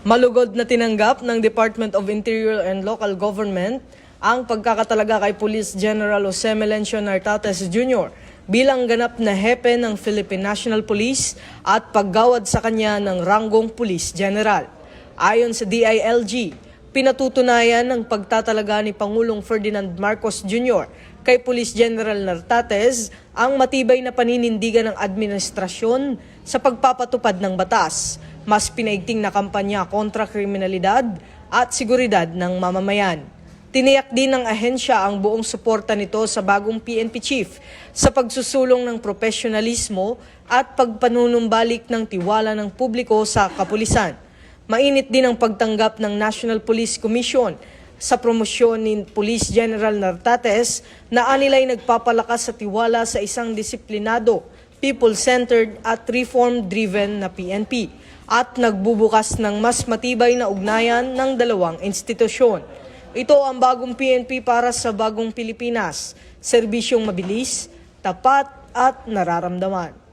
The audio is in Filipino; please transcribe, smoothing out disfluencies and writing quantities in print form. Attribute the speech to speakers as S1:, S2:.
S1: Malugod na tinanggap ng Department of Interior and Local Government ang pagkakatalaga kay Police General Jose Melencio Nartates Jr. bilang ganap na hepe ng Philippine National Police at paggawad sa kanya ng ranggong Police General. Ayon sa DILG, pinatutunayan ng pagtatalaga ni Pangulong Ferdinand Marcos Jr. kay Police General Nartates ang matibay na paninindigan ng administrasyon sa pagpapatupad ng batas, mas pinaigting na kampanya kontra kriminalidad at seguridad ng mamamayan. Tiniyak din ng ahensya ang buong suporta nito sa bagong PNP chief sa pagsusulong ng profesionalismo at pagpanunumbalik ng tiwala ng publiko sa kapulisan. Mainit din ang pagtanggap ng National Police Commission sa promosyon ni Police General Nartates na anilay nagpapalakas sa tiwala sa isang disiplinado, people-centered at reform-driven na PNP at nagbubukas ng mas matibay na ugnayan ng dalawang institusyon. Ito ang bagong PNP para sa bagong Pilipinas, serbisyong mabilis, tapat at nararamdaman.